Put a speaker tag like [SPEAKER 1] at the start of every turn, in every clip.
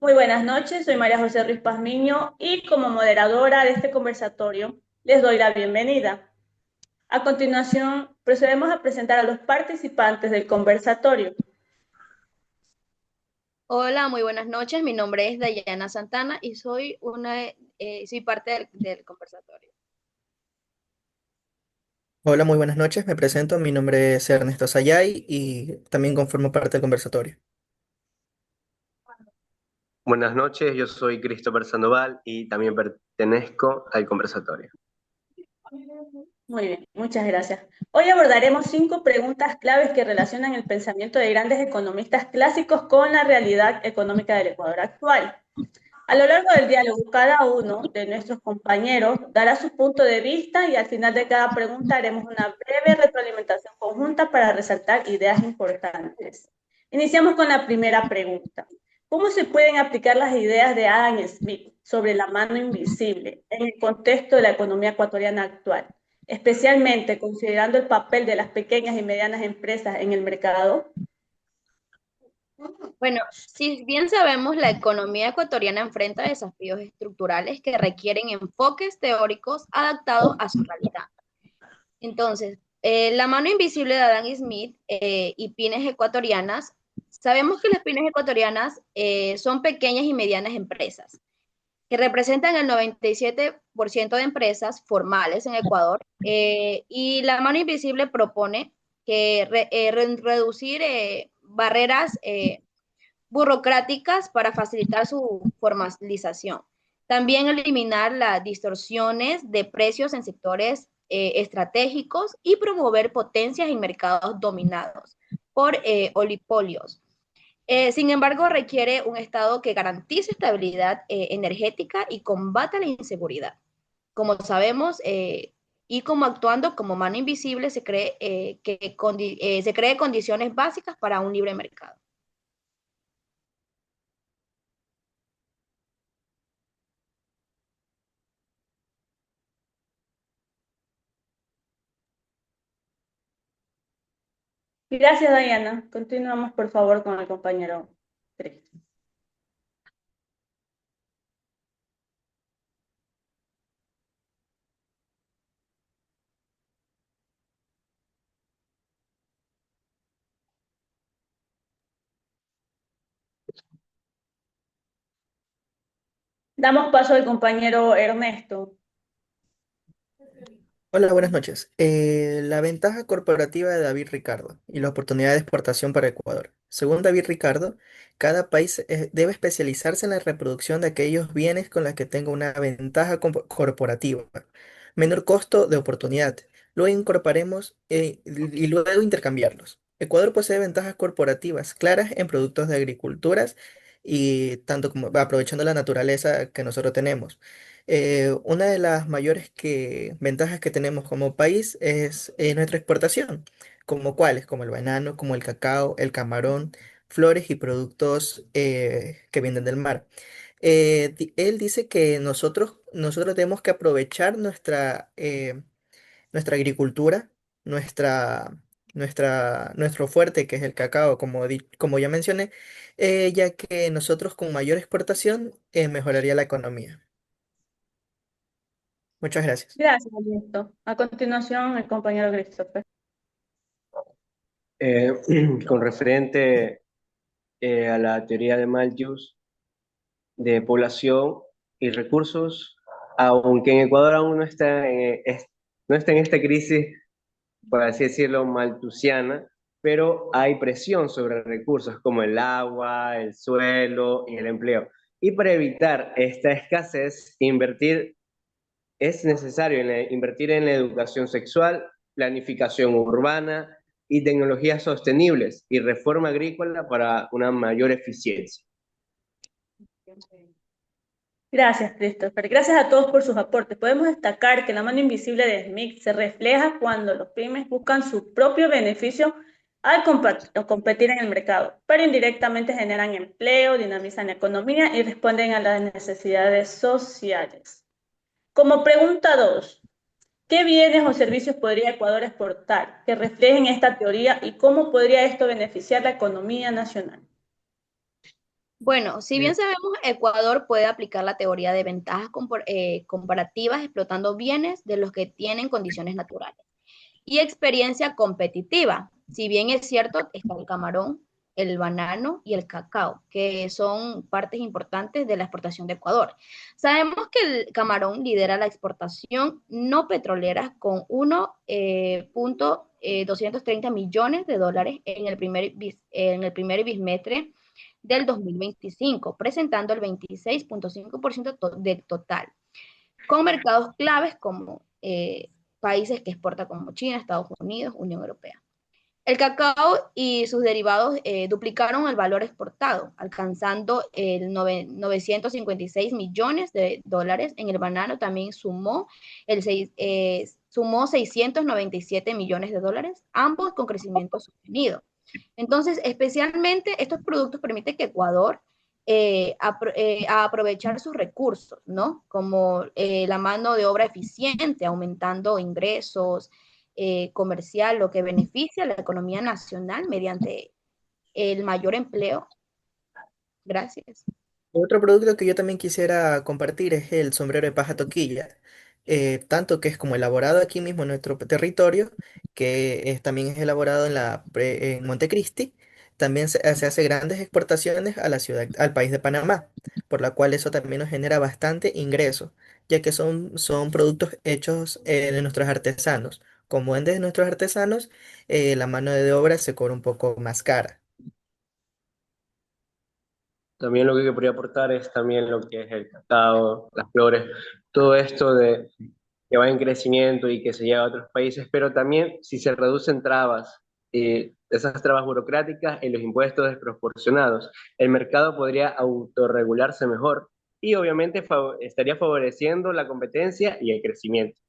[SPEAKER 1] Muy buenas noches, soy María José Ruiz Pazmiño y como moderadora de este conversatorio les doy la bienvenida. A continuación, procedemos a presentar a los participantes del conversatorio.
[SPEAKER 2] Hola, muy buenas noches. Mi nombre es Dayana Santana y soy parte del conversatorio.
[SPEAKER 3] Hola, muy buenas noches. Me presento. Mi nombre es Ernesto Sayay y también conformo parte del conversatorio.
[SPEAKER 4] Buenas noches, yo soy Christopher Sandoval y también pertenezco al conversatorio.
[SPEAKER 1] Muy bien, muchas gracias. Hoy abordaremos 5 preguntas claves que relacionan el pensamiento de grandes economistas clásicos con la realidad económica del Ecuador actual. A lo largo del diálogo, cada uno de nuestros compañeros dará su punto de vista y al final de cada pregunta haremos una breve retroalimentación conjunta para resaltar ideas importantes. Iniciamos con la primera pregunta. ¿Cómo se pueden aplicar las ideas de Adam Smith sobre la mano invisible en el contexto de la economía ecuatoriana actual, especialmente considerando el papel de las pequeñas y medianas empresas en el mercado?
[SPEAKER 2] Bueno, si bien sabemos, la economía ecuatoriana enfrenta desafíos estructurales que requieren enfoques teóricos adaptados a su realidad. Entonces, la mano invisible de Adam Smith y pymes ecuatorianas, sabemos que las pymes ecuatorianas son pequeñas y medianas empresas que representan el 97% de empresas formales en Ecuador, y la mano invisible propone reducir barreras burocráticas para facilitar su formalización. También eliminar las distorsiones de precios en sectores estratégicos y promover potencias en mercados dominados por oligopolios. Sin embargo, requiere un Estado que garantice estabilidad energética y combata la inseguridad. Como sabemos, y como actuando como mano invisible, se cree condiciones básicas para un libre mercado.
[SPEAKER 1] Gracias, Diana. Continuamos, por favor, con el compañero Cristian. Damos paso al compañero Ernesto.
[SPEAKER 3] Hola, buenas noches. La ventaja corporativa de David Ricardo y la oportunidad de exportación para Ecuador. Según David Ricardo, cada país debe especializarse en la reproducción de aquellos bienes con los que tenga una ventaja corporativa, menor costo de oportunidad. Luego incorporaremos y luego intercambiarlos. Ecuador posee ventajas corporativas claras en productos de agriculturas y tanto como aprovechando la naturaleza que nosotros tenemos. Una de las mayores ventajas que tenemos como país es nuestra exportación, como cuáles, como el banano, como el cacao, el camarón, flores y productos que vienen del mar. Él dice que nosotros tenemos que aprovechar nuestra agricultura, nuestra, nuestro fuerte, que es el cacao, como ya mencioné, ya que nosotros con mayor exportación mejoraría la economía. Muchas gracias.
[SPEAKER 1] Gracias, Ernesto. A continuación, el compañero Christopher.
[SPEAKER 4] Eh, con referente a la teoría de Malthus de población y recursos, aunque en Ecuador aún no está en esta crisis, por así decirlo, malthusiana, pero hay presión sobre recursos como el agua, el suelo y el empleo. Y para evitar esta escasez, es necesario invertir en la educación sexual, planificación urbana y tecnologías sostenibles y reforma agrícola para una mayor eficiencia.
[SPEAKER 1] Gracias, Christopher. Gracias a todos por sus aportes. Podemos destacar que la mano invisible de Smith se refleja cuando los pymes buscan su propio beneficio al competir en el mercado, pero indirectamente generan empleo, dinamizan la economía y responden a las necesidades sociales. Como pregunta 2, ¿qué bienes o servicios podría Ecuador exportar que reflejen esta teoría y cómo podría esto beneficiar la economía nacional?
[SPEAKER 2] Bueno, si bien sabemos, Ecuador puede aplicar la teoría de ventajas comparativas explotando bienes de los que tienen condiciones naturales y experiencia competitiva. Si bien es cierto, está el camarón, el banano y el cacao, que son partes importantes de la exportación de Ecuador. Sabemos que el camarón lidera la exportación no petrolera con 1,230 millones de dólares en el primer bimestre del 2025, presentando el 26,5% del total, con mercados claves como países que exporta como China, Estados Unidos, Unión Europea. El cacao y sus derivados duplicaron el valor exportado, alcanzando el 956 millones de dólares. En el banano también sumó 697 millones de dólares, ambos con crecimiento sostenido. Entonces, especialmente estos productos permiten que Ecuador a aprovechar sus recursos, ¿no? Como la mano de obra eficiente, aumentando ingresos comercial, lo que beneficia a la economía nacional mediante el mayor empleo. Gracias.
[SPEAKER 3] Otro producto que yo también quisiera compartir es el sombrero de paja toquilla, tanto que es como elaborado aquí mismo en nuestro territorio, también es elaborado en Montecristi, también se hace grandes exportaciones a la ciudad, al país de Panamá, por la cual eso también nos genera bastante ingreso, ya que son productos hechos de nuestros artesanos. Como venden de nuestros artesanos, la mano de obra se cobra un poco más cara.
[SPEAKER 4] También lo que podría aportar es también lo que es el cacao, las flores, todo esto de que va en crecimiento y que se lleva a otros países, pero también si se reducen trabas, esas trabas burocráticas y los impuestos desproporcionados, el mercado podría autorregularse mejor y obviamente estaría favoreciendo la competencia y el crecimiento.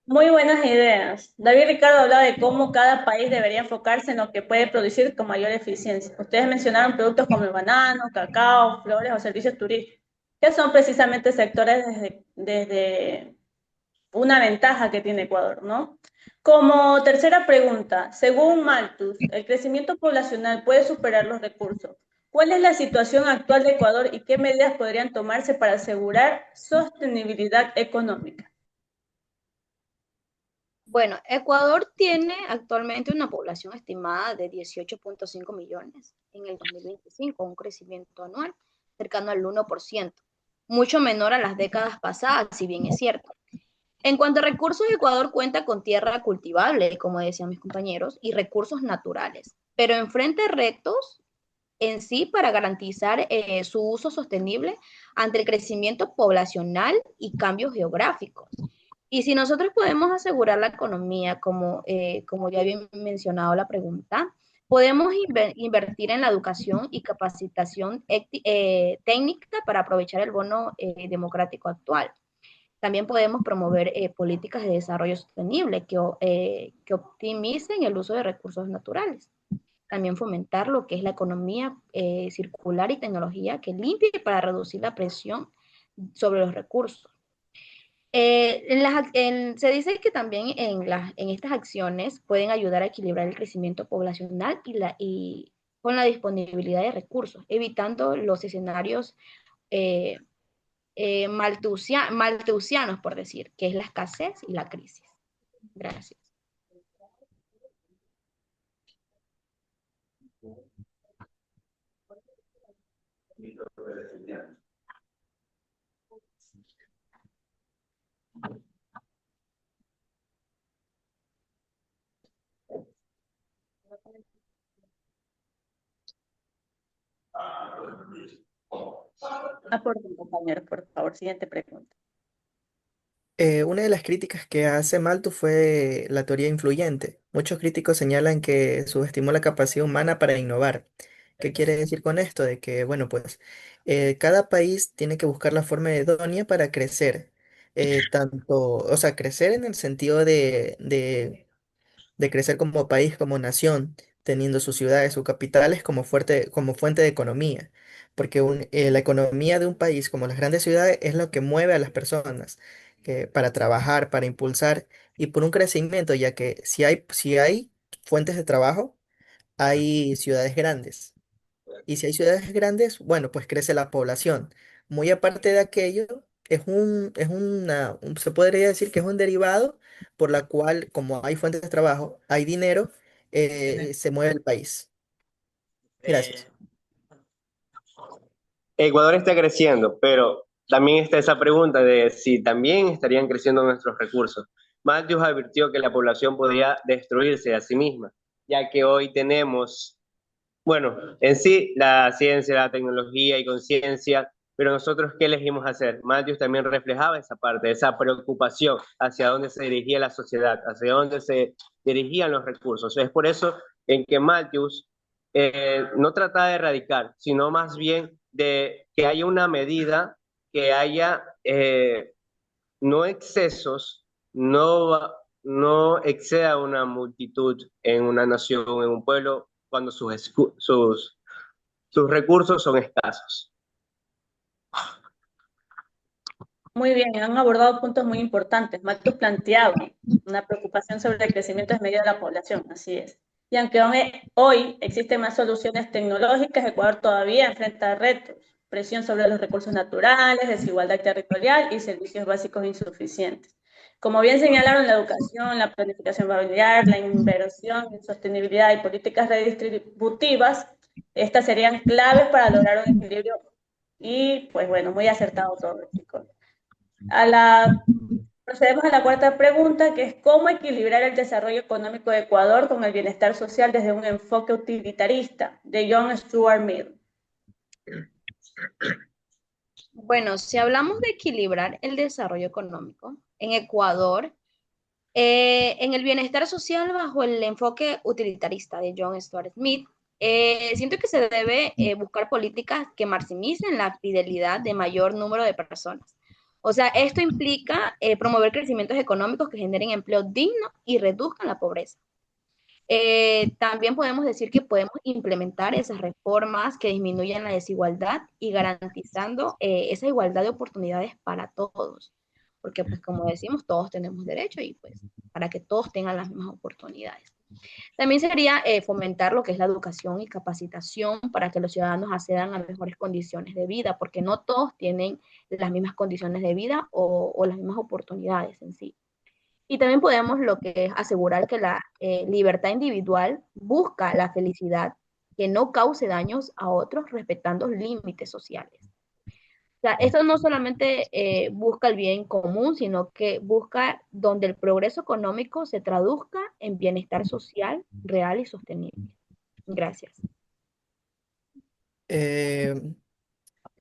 [SPEAKER 1] Muy buenas ideas. David Ricardo hablaba de cómo cada país debería enfocarse en lo que puede producir con mayor eficiencia. Ustedes mencionaron productos como el banano, cacao, flores o servicios turísticos, que son precisamente sectores desde una ventaja que tiene Ecuador, ¿no? Como tercera pregunta, según Malthus, ¿el crecimiento poblacional puede superar los recursos? ¿Cuál es la situación actual de Ecuador y qué medidas podrían tomarse para asegurar sostenibilidad económica?
[SPEAKER 2] Bueno, Ecuador tiene actualmente una población estimada de 18,5 millones en el 2025, un crecimiento anual cercano al 1%, mucho menor a las décadas pasadas, si bien es cierto. En cuanto a recursos, Ecuador cuenta con tierra cultivable, como decían mis compañeros, y recursos naturales, pero enfrenta retos en sí para garantizar su uso sostenible ante el crecimiento poblacional y cambios geográficos. Y si nosotros podemos asegurar la economía, como ya había mencionado la pregunta, podemos invertir en la educación y capacitación técnica para aprovechar el bono democrático actual. También podemos promover políticas de desarrollo sostenible que optimicen el uso de recursos naturales. También fomentar lo que es la economía circular y tecnología que limpie para reducir la presión sobre los recursos. Se dice que también en estas acciones pueden ayudar a equilibrar el crecimiento poblacional y con la disponibilidad de recursos, evitando los escenarios eh, maltusianos, por decir, que es la escasez y la crisis. Gracias.
[SPEAKER 1] Aporten, compañeros, por favor. Siguiente pregunta.
[SPEAKER 3] Una de las críticas que hace Malthus fue la teoría influyente. Muchos críticos señalan que subestimó la capacidad humana para innovar. ¿Qué quiere decir con esto? De que, bueno, pues cada país tiene que buscar la forma idónea para crecer. O sea, crecer en el sentido de crecer como país, como nación, teniendo sus ciudades, sus capitales como fuente de economía. Porque la economía de un país, como las grandes ciudades, es lo que mueve a las personas para trabajar, para impulsar y por un crecimiento, ya que si hay fuentes de trabajo, hay ciudades grandes. Y si hay ciudades grandes, bueno, pues crece la población. Muy aparte de aquello, se podría decir que es un derivado por la cual, como hay fuentes de trabajo, hay dinero, se mueve el país. Gracias.
[SPEAKER 4] Ecuador está creciendo, pero también está esa pregunta de si también estarían creciendo nuestros recursos. Matthews advirtió que la población podría destruirse a sí misma, ya que hoy tenemos, bueno, en sí la ciencia, la tecnología y conciencia, pero nosotros ¿qué elegimos hacer? Matthews también reflejaba esa parte, esa preocupación hacia dónde se dirigía la sociedad, hacia dónde se dirigían los recursos. Es por eso en que Matthews no trata de erradicar, sino más bien de que haya una medida, que haya no excesos, no exceda una multitud en una nación, en un pueblo, cuando sus recursos son escasos.
[SPEAKER 1] Muy bien, han abordado puntos muy importantes. Malthus planteaba una preocupación sobre el crecimiento desmedido de la población, así es. Y aunque hoy existen más soluciones tecnológicas, Ecuador todavía enfrenta retos, presión sobre los recursos naturales, desigualdad territorial y servicios básicos insuficientes. Como bien señalaron, la educación, la planificación familiar, la inversión en sostenibilidad y políticas redistributivas, estas serían claves para lograr un equilibrio y, pues bueno, muy acertado todo, chicos. Procedemos a la cuarta pregunta, que es ¿cómo equilibrar el desarrollo económico de Ecuador con el bienestar social desde un enfoque utilitarista? De John Stuart Mill.
[SPEAKER 2] Bueno, si hablamos de equilibrar el desarrollo económico en Ecuador, en el bienestar social bajo el enfoque utilitarista de John Stuart Smith, siento que se debe buscar políticas que maximicen la fidelidad de mayor número de personas. O sea, esto implica promover crecimientos económicos que generen empleo digno y reduzcan la pobreza. También podemos decir que podemos implementar esas reformas que disminuyan la desigualdad y garantizando esa igualdad de oportunidades para todos. Porque, pues, como decimos, todos tenemos derecho y, pues, para que todos tengan las mismas oportunidades. También sería fomentar lo que es la educación y capacitación para que los ciudadanos accedan a mejores condiciones de vida, porque no todos tienen las mismas condiciones de vida o las mismas oportunidades en sí. Y también podemos lo que es asegurar que la libertad individual busca la felicidad, que no cause daños a otros respetando los límites sociales. O sea, esto no solamente busca el bien común, sino que busca donde el progreso económico se traduzca en bienestar social, real y sostenible. Gracias.
[SPEAKER 3] Eh,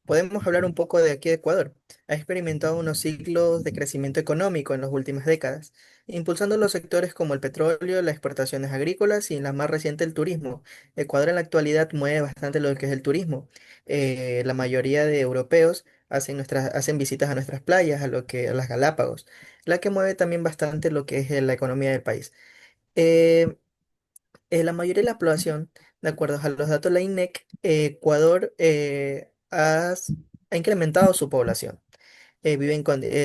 [SPEAKER 3] Podemos hablar un poco de aquí de Ecuador. Ha experimentado unos ciclos de crecimiento económico en las últimas décadas, impulsando los sectores como el petróleo, las exportaciones agrícolas y en la más reciente el turismo. Ecuador en la actualidad mueve bastante lo que es el turismo. La mayoría de europeos hacen visitas a nuestras playas, a las Galápagos, la que mueve también bastante lo que es la economía del país. Eh, la mayoría de la población, de acuerdo a los datos de la INEC, Ecuador ha incrementado su población.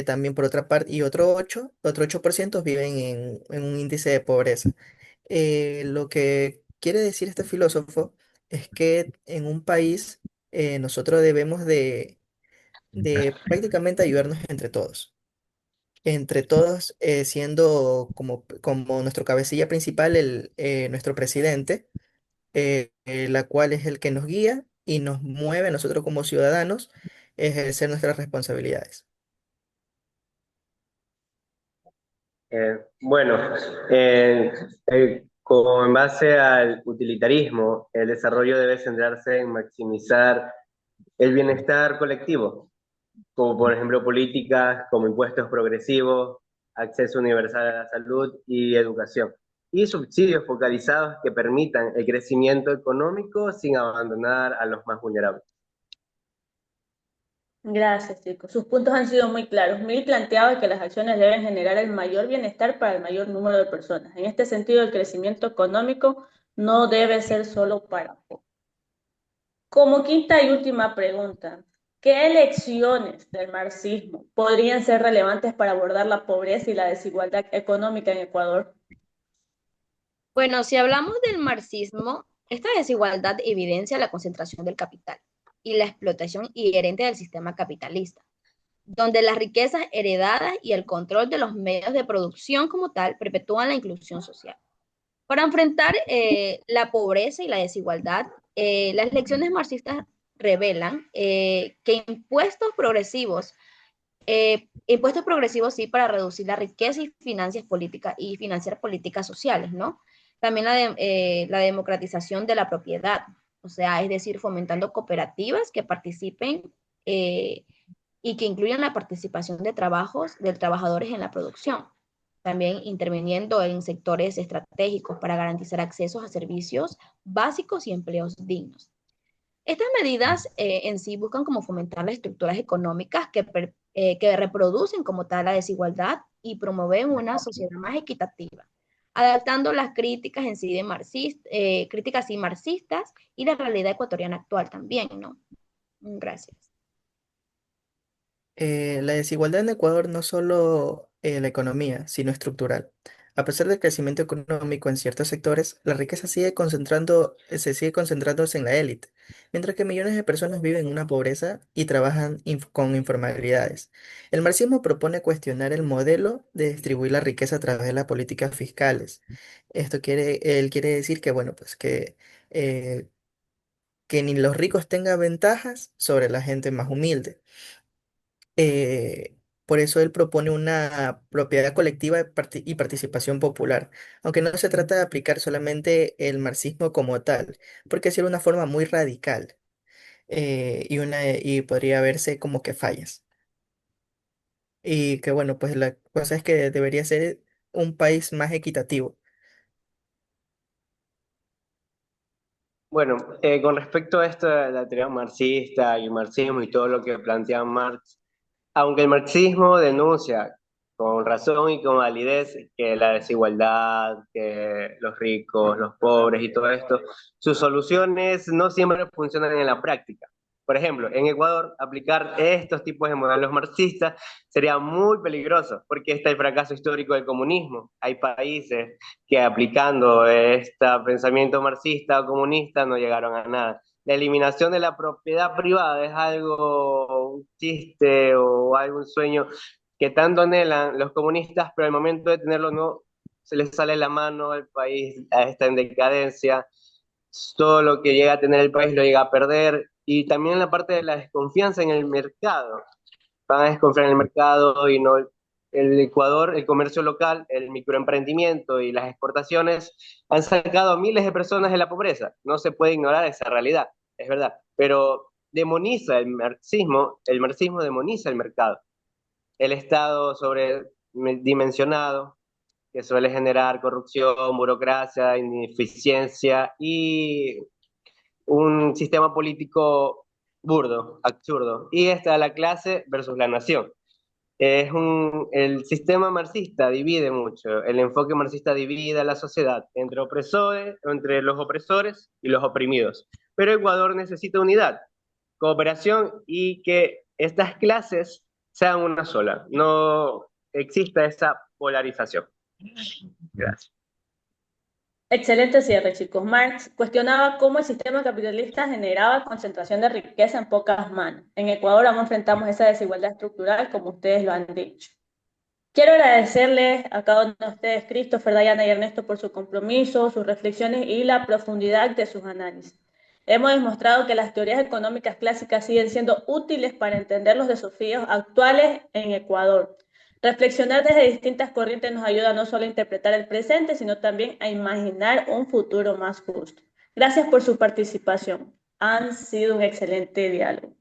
[SPEAKER 3] También por otra parte, y otro 8% viven en un índice de pobreza. Lo que quiere decir este filósofo es que en un país nosotros debemos de prácticamente ayudarnos entre todos siendo como nuestro cabecilla principal nuestro presidente, la cual es el que nos guía y nos mueve a nosotros como ciudadanos a ejercer nuestras responsabilidades.
[SPEAKER 4] Bueno, como en base al utilitarismo, el desarrollo debe centrarse en maximizar el bienestar colectivo, como por ejemplo políticas como impuestos progresivos, acceso universal a la salud y educación, y subsidios focalizados que permitan el crecimiento económico sin abandonar a los más vulnerables.
[SPEAKER 1] Gracias, chicos. Sus puntos han sido muy claros. Mill planteaba que las acciones deben generar el mayor bienestar para el mayor número de personas. En este sentido, el crecimiento económico no debe ser solo para pocos. Como quinta y última pregunta, ¿qué lecciones del marxismo podrían ser relevantes para abordar la pobreza y la desigualdad económica en Ecuador?
[SPEAKER 2] Bueno, si hablamos del marxismo, Esta desigualdad evidencia la concentración del capital y la explotación inherente del sistema capitalista, donde las riquezas heredadas y el control de los medios de producción como tal perpetúan la inclusión social. Para enfrentar la pobreza y la desigualdad, las lecciones marxistas revelan que impuestos progresivos sí para reducir la riqueza y financiar políticas sociales, ¿no? También la democratización de la propiedad, o sea, es decir, fomentando cooperativas que participen y que incluyan la participación de trabajadores en la producción. También interviniendo en sectores estratégicos para garantizar accesos a servicios básicos y empleos dignos. Estas medidas en sí buscan como fomentar las estructuras económicas que reproducen como tal la desigualdad y promueven una sociedad más equitativa, adaptando las críticas en sí críticas y marxistas y la realidad ecuatoriana actual también, ¿no? Gracias.
[SPEAKER 3] La desigualdad en Ecuador no solo la economía, sino estructural. A pesar del crecimiento económico en ciertos sectores, la riqueza se sigue concentrándose en la élite, mientras que millones de personas viven en una pobreza y trabajan con informalidades. El marxismo propone cuestionar el modelo de distribuir la riqueza a través de las políticas fiscales. Él quiere decir que, bueno, pues eh, que ni los ricos tengan ventajas sobre la gente más humilde. Por eso él propone una propiedad colectiva y participación popular, aunque no se trata de aplicar solamente el marxismo como tal, porque sería una forma muy radical y podría verse como que fallas. Y que bueno, pues la cosa es que debería ser un país más equitativo.
[SPEAKER 4] Bueno, con respecto a esto de la teoría marxista y el marxismo y todo lo que plantea Marx, aunque el marxismo denuncia con razón y con validez que la desigualdad, que los ricos, los pobres y todo esto, sus soluciones no siempre funcionan en la práctica. Por ejemplo, en Ecuador, aplicar estos tipos de modelos marxistas sería muy peligroso, porque está el fracaso histórico del comunismo. Hay países que aplicando este pensamiento marxista o comunista no llegaron a nada. La eliminación de la propiedad privada es algo, un chiste o algún sueño que tanto anhelan los comunistas, pero al momento de tenerlo no se les sale la mano, el país está en decadencia, todo lo que llega a tener el país lo llega a perder, y también la parte de la desconfianza en el mercado. Van a desconfiar en el mercado y no el Ecuador, el comercio local, el microemprendimiento y las exportaciones han sacado a miles de personas de la pobreza. No se puede ignorar esa realidad, es verdad. Pero demoniza el marxismo demoniza el mercado. El Estado sobredimensionado, que suele generar corrupción, burocracia, ineficiencia y un sistema político burdo, absurdo. Y está la clase versus la nación. El sistema marxista divide mucho, el enfoque marxista divide a la sociedad entre los opresores y los oprimidos. Pero Ecuador necesita unidad, cooperación y que estas clases sean una sola, no exista esa polarización. Gracias.
[SPEAKER 1] Excelente cierre, chicos. Marx cuestionaba cómo el sistema capitalista generaba concentración de riqueza en pocas manos. En Ecuador aún enfrentamos esa desigualdad estructural, como ustedes lo han dicho. Quiero agradecerles a cada uno de ustedes, Christopher, Dayana y Ernesto, por su compromiso, sus reflexiones y la profundidad de sus análisis. Hemos demostrado que las teorías económicas clásicas siguen siendo útiles para entender los desafíos actuales en Ecuador. Reflexionar desde distintas corrientes nos ayuda no solo a interpretar el presente, sino también a imaginar un futuro más justo. Gracias por su participación. Han sido un excelente diálogo.